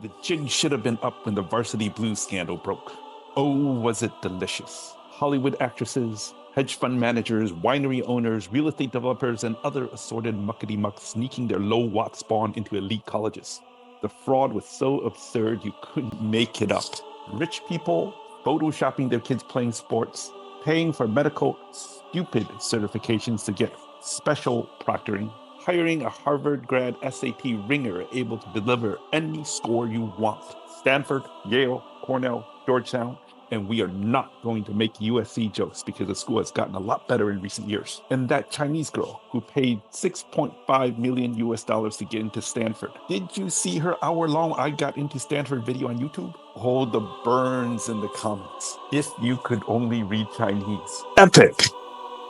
The jig should have been up when the Varsity Blues scandal broke. Oh, was it delicious. Hollywood actresses, hedge fund managers, winery owners, real estate developers, and other assorted muckety-mucks sneaking their low-watt spawn into elite colleges. The fraud was so absurd you couldn't make it up. Rich people photoshopping their kids playing sports, paying for medical stupid certifications to get special proctoring, hiring a Harvard grad SAT ringer able to deliver any score you want. Stanford, Yale, Cornell, Georgetown, and we are not going to make USC jokes because the school has gotten a lot better in recent years. And that Chinese girl who paid $6.5 million to get into Stanford. Did you see her hour-long I got into Stanford video on YouTube? Oh, the burns in the comments. If you could only read Chinese. Epic!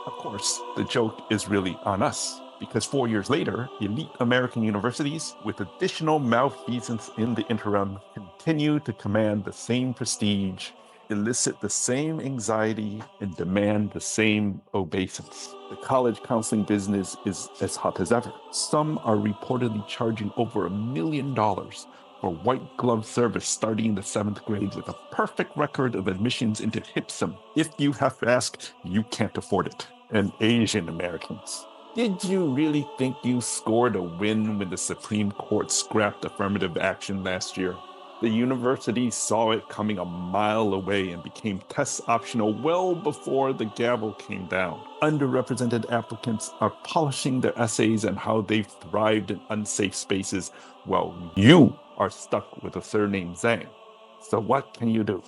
Of course, the joke is really on us, because 4 years later, elite American universities, with additional malfeasance in the interim, continue to command the same prestige, elicit the same anxiety, and demand the same obeisance. The college counseling business is as hot as ever. Some are reportedly charging over $1 million for white glove service starting in the 7th grade with a perfect record of admissions into HYPSM. If you have to ask, you can't afford it. And Asian Americans. Did you really think you scored a win when the Supreme Court scrapped affirmative action last year? The university saw it coming a mile away and became test optional well before the gavel came down. Underrepresented applicants are polishing their essays and how they've thrived in unsafe spaces, while you are stuck with a surname Zhang. So what can you do?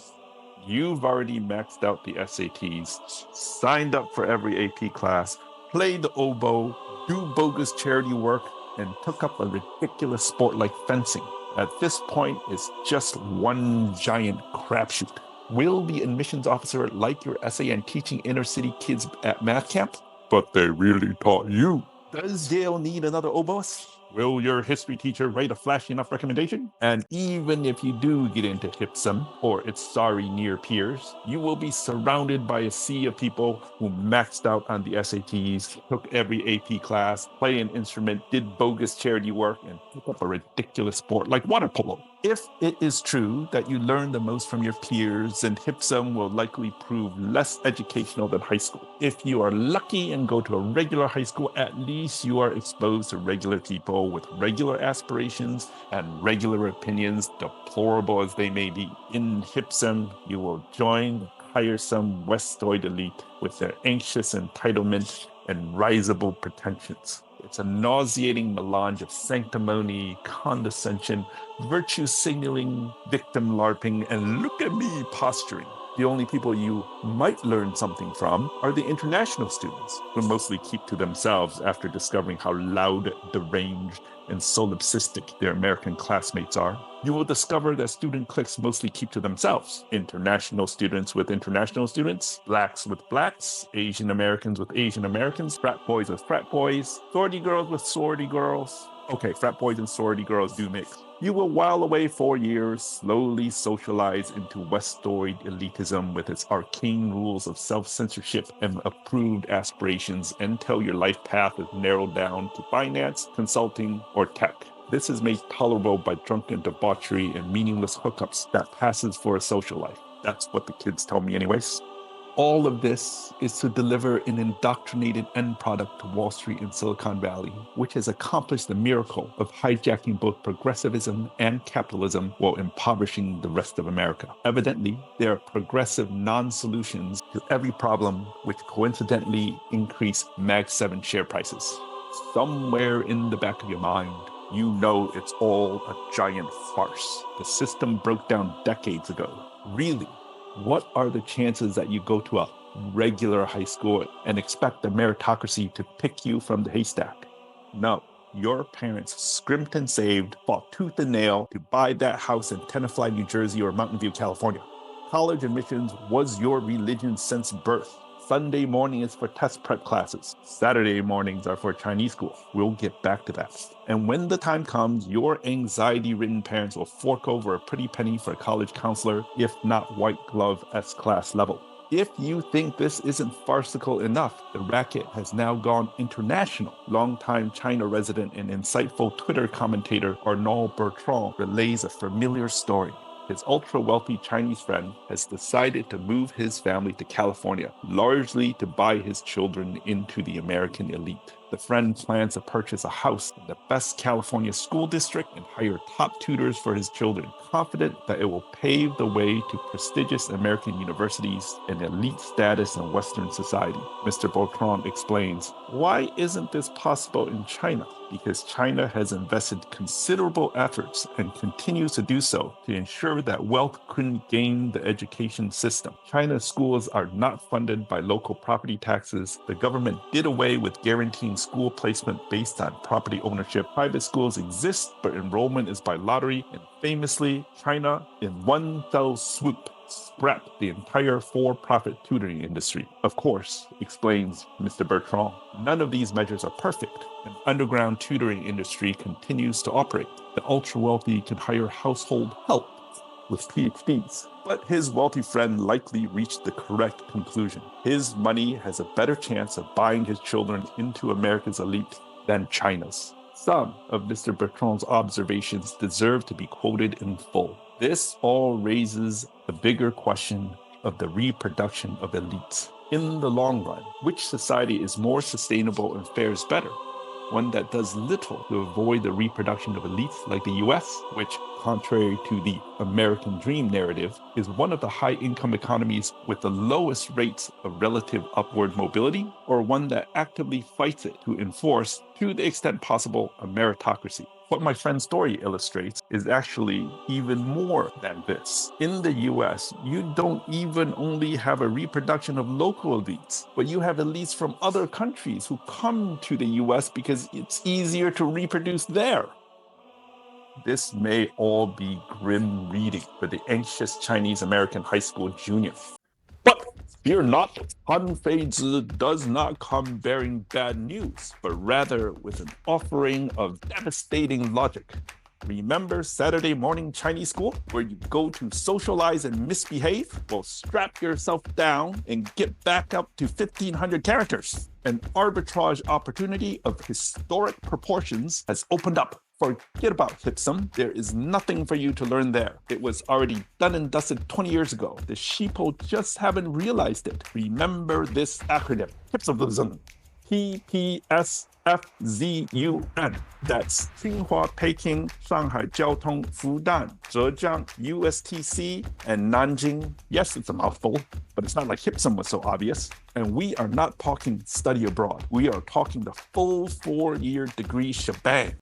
You've already maxed out the SATs, signed up for every AP class, played the oboe, do bogus charity work, and took up a ridiculous sport like fencing. At this point, it's just one giant crapshoot. Will the admissions officer like your essay on teaching inner city kids at math camp? But they really taught you. Does Yale need another oboist? Will your history teacher write a flashy enough recommendation? And even if you do get into HYPSM or its sorry near peers, you will be surrounded by a sea of people who maxed out on the SATs, took every AP class, play an instrument, did bogus charity work, and took up a ridiculous sport like water polo. If it is true that you learn the most from your peers, then HYPSM will likely prove less educational than high school. If you are lucky and go to a regular high school, at least you are exposed to regular people with regular aspirations and regular opinions, deplorable as they may be. In HYPSM, you will join the tiresome Westoid elite with their anxious entitlement and risible pretensions. It's a nauseating melange of sanctimony, condescension, virtue signaling, victim LARPing, and look at me posturing. The only people you might learn something from are the international students, who mostly keep to themselves after discovering how loud, deranged, and solipsistic their American classmates are. You will discover that student cliques mostly keep to themselves. International students with international students, blacks with blacks, Asian Americans with Asian Americans, frat boys with frat boys, sorority girls with sorority girls. Okay, frat boys and sorority girls do mix. You will while away 4 years, slowly socialize into Westoid elitism with its arcane rules of self-censorship and approved aspirations until your life path is narrowed down to finance, consulting, or tech. This is made tolerable by drunken debauchery and meaningless hookups that passes for a social life. That's what the kids tell me anyways. All of this is to deliver an indoctrinated end product to Wall Street and Silicon Valley, which has accomplished the miracle of hijacking both progressivism and capitalism while impoverishing the rest of America. Evidently, there are progressive non-solutions to every problem, which coincidentally increase Mag 7 share prices. Somewhere in the back of your mind, you know it's all a giant farce. The system broke down decades ago. Really? What are the chances that you go to a regular high school and expect the meritocracy to pick you from the haystack? No, your parents scrimped and saved, fought tooth and nail to buy that house in Tenafly, New Jersey or Mountain View, California. College admissions was your religion since birth. Sunday morning is for test prep classes. Saturday mornings are for Chinese school. We'll get back to that. And when the time comes, your anxiety-ridden parents will fork over a pretty penny for a college counselor, if not white glove S-class level. If you think this isn't farcical enough, the racket has now gone international. Longtime China resident and insightful Twitter commentator Arnaud Bertrand relays a familiar story. His ultra-wealthy Chinese friend has decided to move his family to California, largely to buy his children into the American elite. The friend plans to purchase a house in the best California school district and hire top tutors for his children, confident that it will pave the way to prestigious American universities and elite status in Western society. Mr. Bertrand explains, why isn't this possible in China? Because China has invested considerable efforts and continues to do so to ensure that wealth couldn't gain the education system. China's schools are not funded by local property taxes. The government did away with guaranteeing school placement based on property ownership. Private schools exist, but enrollment is by lottery. And famously, China, in one fell swoop, scrapped the entire for-profit tutoring industry. Of course, explains Mr. Bertrand, none of these measures are perfect. An underground tutoring industry continues to operate. The ultra-wealthy can hire household help with PhDs. But his wealthy friend likely reached the correct conclusion. His money has a better chance of buying his children into America's elite than China's. Some of Mr. Bertrand's observations deserve to be quoted in full. This all raises the bigger question of the reproduction of elites. In the long run, which society is more sustainable and fares better? One that does little to avoid the reproduction of elites like the US, which, contrary to the American dream narrative, is one of the high-income economies with the lowest rates of relative upward mobility, or one that actively fights it to enforce, to the extent possible, a meritocracy? What my friend's story illustrates is actually even more than this. In the US, you don't even only have a reproduction of local elites, but you have elites from other countries who come to the US because it's easier to reproduce there. This may all be grim reading for the anxious Chinese-American high school junior. But fear not, Han Feizi does not come bearing bad news, but rather with an offering of devastating logic. Remember Saturday morning Chinese school, where you go to socialize and misbehave? Well, strap yourself down and get back up to 1,500 characters. An arbitrage opportunity of historic proportions has opened up. Forget about HYPSM. There is nothing for you to learn there. It was already done and dusted 20 years ago. The sheeple just haven't realized it. Remember this acronym, HYPSFZUN. TPSFZUN. That's Tsinghua, Peking, Shanghai, Jiaotong, Fudan, Zhejiang, USTC, and Nanjing. Yes, it's a mouthful, but it's not like HYPSM was so obvious. And we are not talking study abroad. We are talking the full 4-year degree shebang.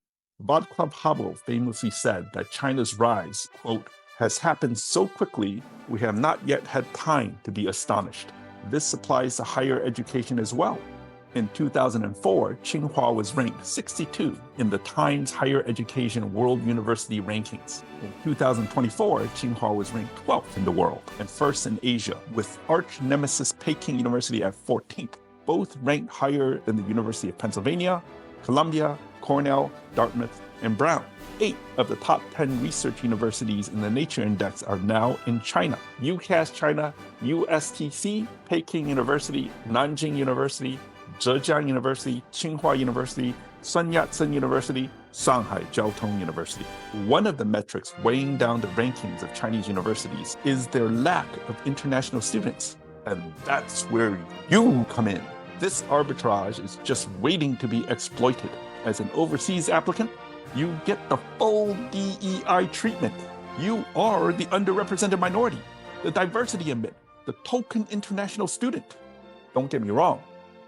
Václav Havel famously said that China's rise, quote, has happened so quickly, we have not yet had time to be astonished. This applies to higher education as well. In 2004, Tsinghua was ranked 62 in the Times Higher Education World University Rankings. In 2024, Tsinghua was ranked 12th in the world and first in Asia, with arch nemesis Peking University at 14th, both ranked higher than the University of Pennsylvania, Columbia, Cornell, Dartmouth, and Brown. 8 of the top 10 research universities in the Nature Index are now in China. UCAS China, USTC, Peking University, Nanjing University, Zhejiang University, Tsinghua University, Sun Yat-sen University, Shanghai Jiaotong University. One of the metrics weighing down the rankings of Chinese universities is their lack of international students. And that's where you come in. This arbitrage is just waiting to be exploited. As an overseas applicant, you get the full DEI treatment. You are the underrepresented minority, the diversity admit, the token international student. Don't get me wrong,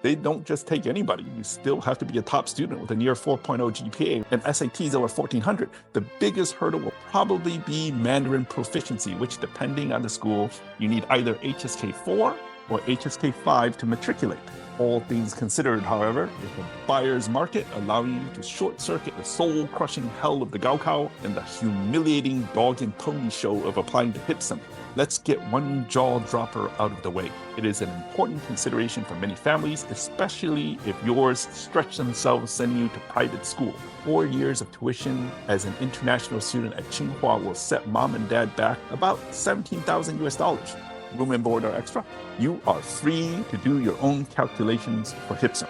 they don't just take anybody. You still have to be a top student with a near 4.0 GPA and SATs over 1,400. The biggest hurdle will probably be Mandarin proficiency, which depending on the school, you need either HSK 4 or HSK 5 to matriculate. All things considered, however, it's a buyer's market allowing you to short-circuit the soul-crushing hell of the Gaokao and the humiliating dog and pony show of applying to HYPSM. Let's get one jaw-dropper out of the way. It is an important consideration for many families, especially if yours stretch themselves sending you to private school. 4 years of tuition as an international student at Tsinghua will set mom and dad back about $17,000 US. room and board are extra. You are free to do your own calculations for HYPSM.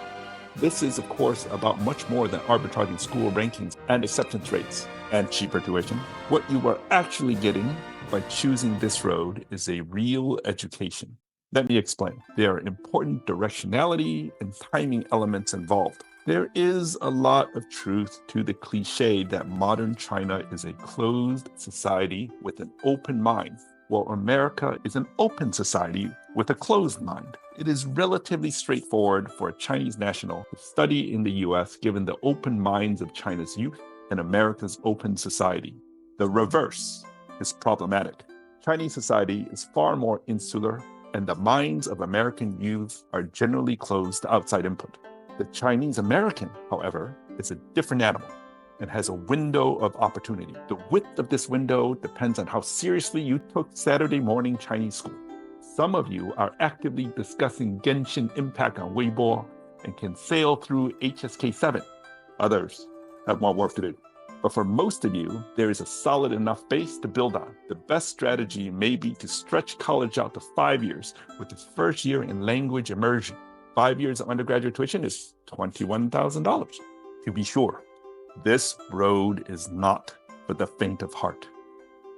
This is, of course, about much more than arbitraging school rankings and acceptance rates and cheaper tuition. What you are actually getting by choosing this road is a real education. Let me explain. There are important directionality and timing elements involved. There is a lot of truth to the cliche that modern China is a closed society with an open mind, while America is an open society with a closed mind. It is relatively straightforward for a Chinese national to study in the US given the open minds of China's youth and America's open society. The reverse is problematic. Chinese society is far more insular, and the minds of American youth are generally closed to outside input. The Chinese American, however, is a different animal and has a window of opportunity. The width of this window depends on how seriously you took Saturday morning Chinese school. Some of you are actively discussing Genshin Impact on Weibo and can sail through HSK7. Others have more work to do. But for most of you, there is a solid enough base to build on. The best strategy may be to stretch college out to 5 years with its first year in language immersion. 5 years of undergraduate tuition is $21,000. To be sure, this road is not for the faint of heart.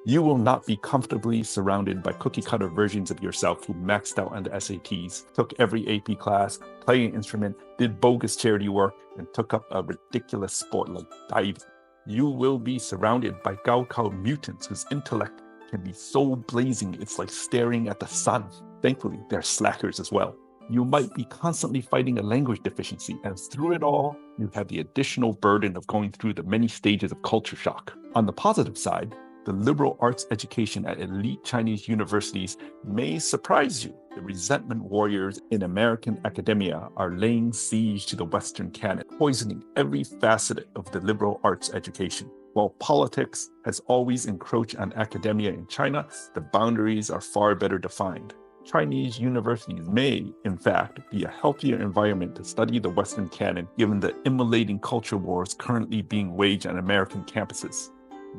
You will not be comfortably surrounded by cookie-cutter versions of yourself who maxed out on the SATs, took every AP class, played an instrument, did bogus charity work, and took up a ridiculous sport like diving. You will be surrounded by Gaokao mutants whose intellect can be so blazing it's like staring at the sun. Thankfully, they're slackers as well. You might be constantly fighting a language deficiency, and through it all, you have the additional burden of going through the many stages of culture shock. On the positive side, the liberal arts education at elite Chinese universities may surprise you. The resentment warriors in American academia are laying siege to the Western canon, poisoning every facet of the liberal arts education. While politics has always encroached on academia in China, the boundaries are far better defined. Chinese universities may, in fact, be a healthier environment to study the Western canon given the immolating culture wars currently being waged on American campuses.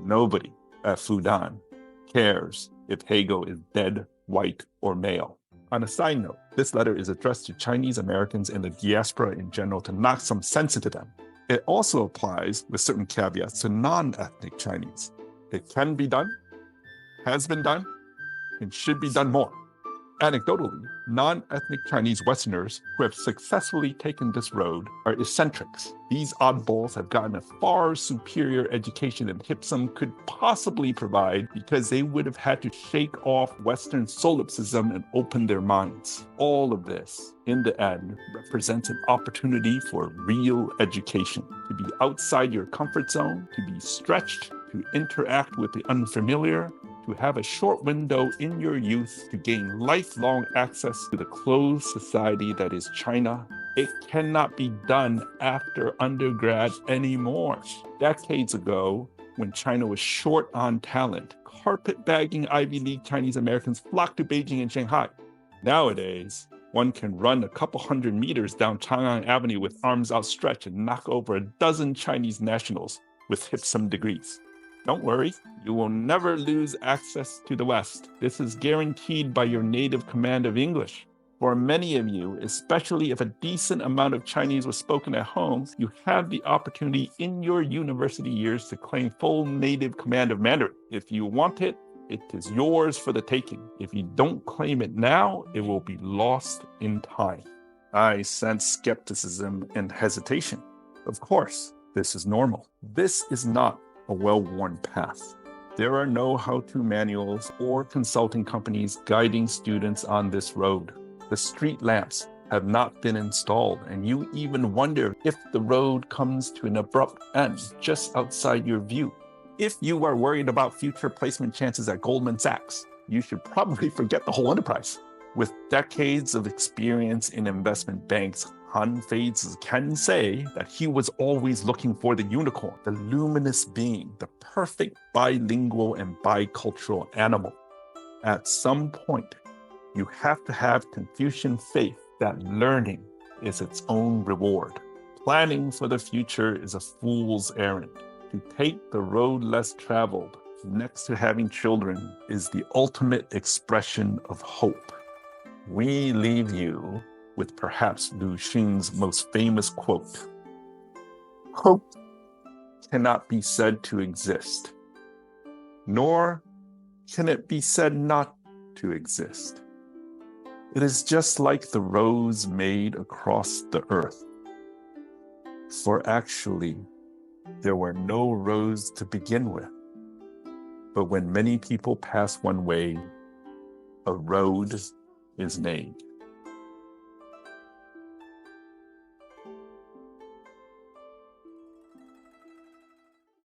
Nobody at FZUN cares if Hegel is dead, white, or male. On a side note, this letter is addressed to Chinese Americans and the diaspora in general to knock some sense into them. It also applies, with certain caveats, to non-ethnic Chinese. It can be done, has been done, and should be done more. Anecdotally, non-ethnic Chinese Westerners who have successfully taken this road are eccentrics. These oddballs have gotten a far superior education than HYPSM could possibly provide because they would have had to shake off Western solipsism and open their minds. All of this, in the end, represents an opportunity for real education, to be outside your comfort zone, to be stretched, to interact with the unfamiliar, to have a short window in your youth to gain lifelong access to the closed society that is China. It cannot be done after undergrad anymore. Decades ago, when China was short on talent, carpetbagging Ivy League Chinese Americans flocked to Beijing and Shanghai. Nowadays, one can run a couple hundred meters down Chang'an Avenue with arms outstretched and knock over a dozen Chinese nationals with HYPSM degrees. Don't worry, you will never lose access to the West. This is guaranteed by your native command of English. For many of you, especially if a decent amount of Chinese was spoken at home, you have the opportunity in your university years to claim full native command of Mandarin. If you want it, it is yours for the taking. If you don't claim it now, it will be lost in time. I sense skepticism and hesitation. Of course, this is normal. This is not a well-worn path. There are no how-to manuals or consulting companies guiding students on this road. The street lamps have not been installed, and you even wonder if the road comes to an abrupt end just outside your view. If you are worried about future placement chances at Goldman Sachs, you should probably forget the whole enterprise. With decades of experience in investment banks, Feizi can say that he was always looking for the unicorn, the luminous being, the perfect bilingual and bicultural animal. At some point, you have to have Confucian faith that learning is its own reward. Planning for the future is a fool's errand. To take the road less traveled next to having children, is the ultimate expression of hope. We leave you with perhaps Lu Xun's most famous quote: "Hope cannot be said to exist, nor can it be said not to exist. It is just like the roads made across the earth. For actually, there were no roads to begin with. But when many people pass one way, a road is made."